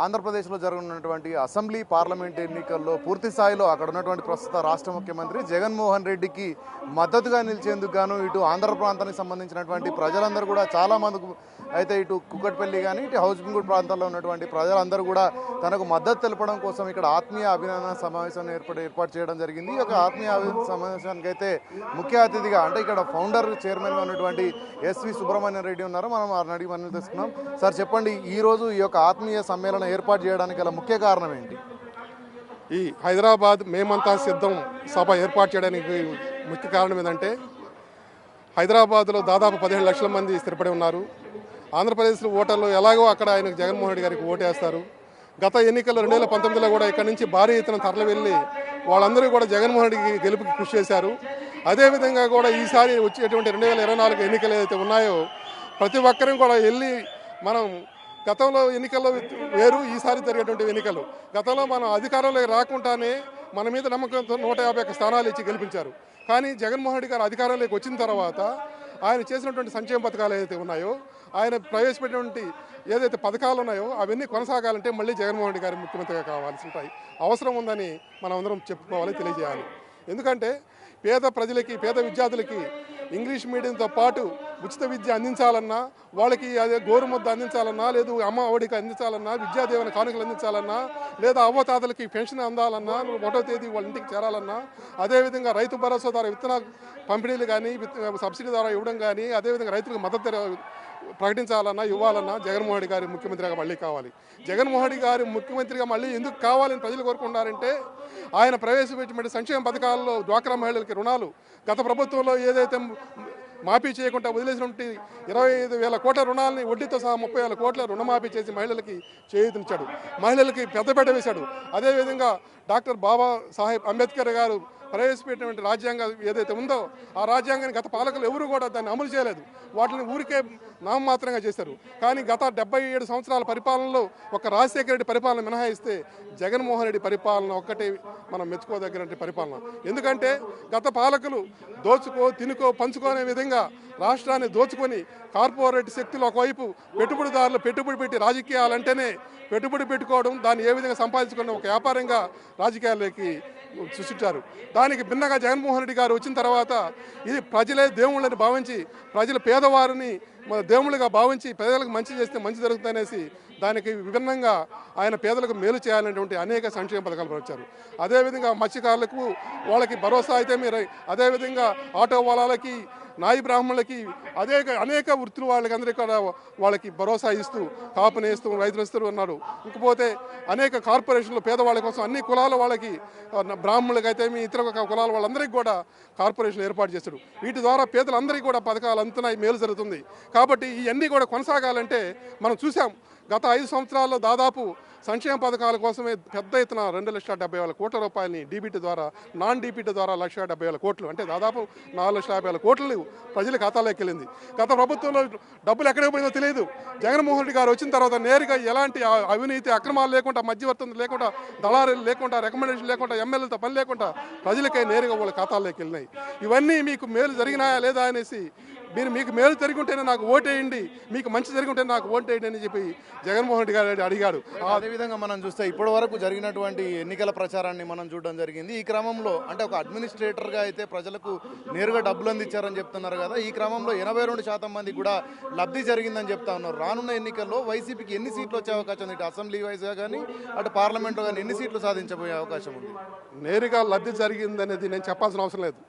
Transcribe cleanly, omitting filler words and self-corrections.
ఆంధ్రప్రదేశ్లో జరగనున్నటువంటి assembly parliament ఎన్నికల్లో పూర్తి స్థాయిలో అక్కడ ఉన్నటువంటి ప్రస్తుత రాష్ట్ర ముఖ్యమంత్రి జగన్మోహన్ రెడ్డికి మద్దతుగా నిలిచేందుకు గాను ఇటు ఆంధ్ర ప్రాంతానికి సంబంధించినటువంటి ప్రజలందరూ కూడా చాలా మందికి అయితే ఇటు కుక్కట్పల్లి కానీ ఇటు హౌసింగ్గూడ్ ప్రాంతాల్లో ఉన్నటువంటి ప్రజలందరూ కూడా తనకు మద్దతు తెలపడం కోసం ఇక్కడ ఆత్మీయ అభినందన సమావేశాన్ని ఏర్పాటు చేయడం జరిగింది. ఈ యొక్క ఆత్మీయ సమావేశానికి అయితే ముఖ్య అతిథిగా అంటే ఇక్కడ ఫౌండర్ చైర్మన్గా ఉన్నటువంటి ఎస్వి సుబ్రహ్మణ్యం రెడ్డి ఉన్నారు. మనం వారిని అడిగి మనం తెలుసుకున్నాం. సార్ చెప్పండి, ఈరోజు ఈ యొక్క ఆత్మీయ సమ్మేళనం ఏర్పాటు చేయడానికి గల ముఖ్య కారణం ఏంటి? ఈ హైదరాబాద్ మేమంతా సిద్ధం సభ ఏర్పాటు చేయడానికి ముఖ్య కారణం ఏంటంటే హైదరాబాద్లో దాదాపు 17 లక్షల మంది స్థిరపడి ఉన్నారు. ఆంధ్రప్రదేశ్లో ఓటర్లు ఎలాగో అక్కడ ఆయనకు జగన్మోహన్ రెడ్డి గారికి ఓటేస్తారు. గత ఎన్నికల్లో 2019లో కూడా ఇక్కడ నుంచి భారీ ఎత్తున తరలి వెళ్ళి వాళ్ళందరూ కూడా జగన్మోహన్ రెడ్డికి గెలుపుకి కృషి చేశారు. అదేవిధంగా కూడా ఈసారి వచ్చేటువంటి 2024 ఎన్నికలు ఏదైతే ఉన్నాయో ప్రతి ఒక్కరం కూడా వెళ్ళి మనం గతంలో ఎన్నికల్లో వేరు, ఈసారి జరిగేటువంటి ఎన్నికలు గతంలో మనం అధికారంలోకి రాకుండానే మన మీద నమ్మకంతో 151 స్థానాలు ఇచ్చి గెలిపించారు. కానీ జగన్మోహన్ రెడ్డి గారు అధికారంలోకి వచ్చిన తర్వాత ఆయన చేసినటువంటి సంక్షేమ పథకాలు ఏదైతే ఉన్నాయో, ఆయన ప్రవేశపెట్టినటువంటి ఏదైతే పథకాలు ఉన్నాయో అవన్నీ కొనసాగాలంటే మళ్ళీ జగన్మోహన్ రెడ్డి గారు ముఖ్యమంత్రిగా కావాల్సి అవసరం ఉందని మనం అందరం చెప్పుకోవాలి, తెలియజేయాలి. ఎందుకంటే పేద ప్రజలకి, పేద విద్యార్థులకి ఇంగ్లీష్ మీడియంతో పాటు ఉచిత విద్య అందించాలన్నా, వాళ్ళకి అదే గోరుముద్ద అందించాలన్నా, లేదు అమ్మ ఒడికి అందించాలన్నా, విద్యాదేవన కానుకలు అందించాలన్నా, లేదా అవ్వతాతలకి పెన్షన్ అందాలన్నా, 1వ తేదీ వాళ్ళ ఇంటికి చేరాలన్నా, అదేవిధంగా రైతు భరోసా ద్వారా విత్తన పంపిణీలు కానీ సబ్సిడీ ద్వారా ఇవ్వడం కానీ, అదేవిధంగా రైతులకు మద్దతు ప్రకటించాలన్నా, ఇవ్వాలన్నా జగన్మోహన్ రెడ్డి గారి ముఖ్యమంత్రిగా మళ్ళీ కావాలి. జగన్మోహన్ రెడ్డి గారి ముఖ్యమంత్రిగా మళ్ళీ ఎందుకు కావాలని ప్రజలు కోరుకుంటున్నారంటే ఆయన ప్రవేశపెట్టిన సంక్షేమ పథకాల్లో డ్వాక్రా మహిళలకి రుణాలు గత ప్రభుత్వంలో ఏదైతే మాఫీ చేయకుండా వదిలేసినటువంటి 25,000 కోట్ల రుణాలని వడ్డీతో సహా 30,000 కోట్ల రుణమాఫీ చేసి మహిళలకి చేయూతనిచ్చాడు, మహిళలకి పెద్దపీట వేశాడు. అదేవిధంగా డాక్టర్ బాబా సాహెబ్ అంబేద్కర్ గారు ప్రవేశపెట్టినటువంటి రాజ్యాంగం ఏదైతే ఉందో ఆ రాజ్యాంగాన్ని గత పాలకులు ఎవరు కూడా దాన్ని అమలు చేయలేదు, వాటిని ఊరికే నామమాత్రంగా చేశారు. కానీ గత 77 సంవత్సరాల పరిపాలనలో ఒక రాజశేఖర రెడ్డి పరిపాలన మినహాయిస్తే జగన్మోహన్ రెడ్డి పరిపాలన ఒక్కటే మనం మెచ్చుకోదగినటువంటి పరిపాలన. ఎందుకంటే గత పాలకులు తినుకో పంచుకోనే విధంగా రాష్ట్రాన్ని దోచుకొని కార్పొరేట్ శక్తులు ఒకవైపు పెట్టుబడిదారులు పెట్టుబడి పెట్టి రాజకీయాలంటేనే పెట్టుబడి పెట్టుకోవడం, దాన్ని ఏ విధంగా సంపాదించుకున్న ఒక వ్యాపారంగా రాజకీయాల్లోకి సృష్టించారు. దానికి భిన్నగా జగన్మోహన్ రెడ్డి గారు వచ్చిన తర్వాత ఇది ప్రజలే దేవుళ్ళని భావించి, ప్రజల పేదవారిని దేవుళ్ళుగా భావించి ప్రజలకు మంచి చేస్తే మంచి జరుగుతుందనేసి దానికి విభిన్నంగా ఆయన పేదలకు మేలు చేయాలనేటువంటి అనేక సంక్షేమ పథకాలు వచ్చారు. అదేవిధంగా మత్స్యకారులకు వాళ్ళకి భరోసా అయితే మీరు, అదేవిధంగా ఆటో వాళ్ళకి, నాయి బ్రాహ్మణులకి, అనేక వృత్తుల వాళ్ళకి అందరికీ కూడా వాళ్ళకి భరోసా ఇస్తూ కాపు నేస్తూ రైతులు ఇస్తూ ఉన్నారు. ఇంకపోతే అనేక కార్పొరేషన్లు పేదవాళ్ళ కోసం అన్ని కులాల వాళ్ళకి, బ్రాహ్మణులకి అయితే ఇతర కులాల వాళ్ళందరికీ కూడా కార్పొరేషన్లు ఏర్పాటు చేశాడు. వీటి ద్వారా పేదలందరికీ కూడా పథకాలు అంతున్నాయి, మేలు జరుగుతుంది. కాబట్టి ఇవన్నీ కూడా కొనసాగాలంటే మనం చూసాం గత 5 సంవత్సరాల్లో దాదాపు సంక్షేమ పథకాల కోసమే పెద్ద ఎత్తున 2,70,000 కోట్ల రూపాయలని డీబీటీ ద్వారా, నాన్ డీబీటీ ద్వారా 1,70,000 కోట్లు, అంటే దాదాపు 4,50,000 కోట్లు ప్రజల ఖాతాలోకి వెళ్ళింది. గత ప్రభుత్వంలో డబ్బులు ఎక్కడికి పోయిందో తెలియదు. జగన్మోహన్ రెడ్డి గారు వచ్చిన తర్వాత నేరుగా ఎలాంటి అవినీతి అక్రమాలు లేకుండా, మధ్యవర్తులు లేకుండా, దళారీలు లేకుండా, రికమెండేషన్ లేకుండా, ఎమ్మెల్యేలతో పని లేకుండా ప్రజలకే నేరుగా వాళ్ళ ఖాతాల్లోకి వెళ్ళినాయి. ఇవన్నీ మీకు మేలు జరిగినాయా లేదా అనేసి, మీకు మేలు జరిగి నాకు ఓటేయండి, మీకు మంచి జరిగి నాకు ఓటేయండి అని చెప్పి జగన్మోహన్ రెడ్డి గారు అడిగాడు. అదేవిధంగా మనం చూస్తే ఇప్పటి వరకు జరిగినటువంటి ఎన్నికల ప్రచారాన్ని మనం చూడడం జరిగింది. ఈ క్రమంలో అంటే ఒక అడ్మినిస్ట్రేటర్గా అయితే ప్రజలకు నేరుగా డబ్బులు అందించారని చెప్తున్నారు కదా, ఈ క్రమంలో 82% మంది కూడా లబ్ధి జరిగిందని చెప్తా ఉన్నారు. రానున్న ఎన్నికల్లో వైసీపీకి ఎన్ని సీట్లు వచ్చే అవకాశం ఉంది? ఇటు అసెంబ్లీ వైజ్గా కానీ అటు పార్లమెంట్లో కానీ ఎన్ని సీట్లు సాధించబోయే అవకాశం ఉంది? నేరుగా లబ్ధి జరిగిందనేది నేను చెప్పాల్సిన అవసరం లేదు.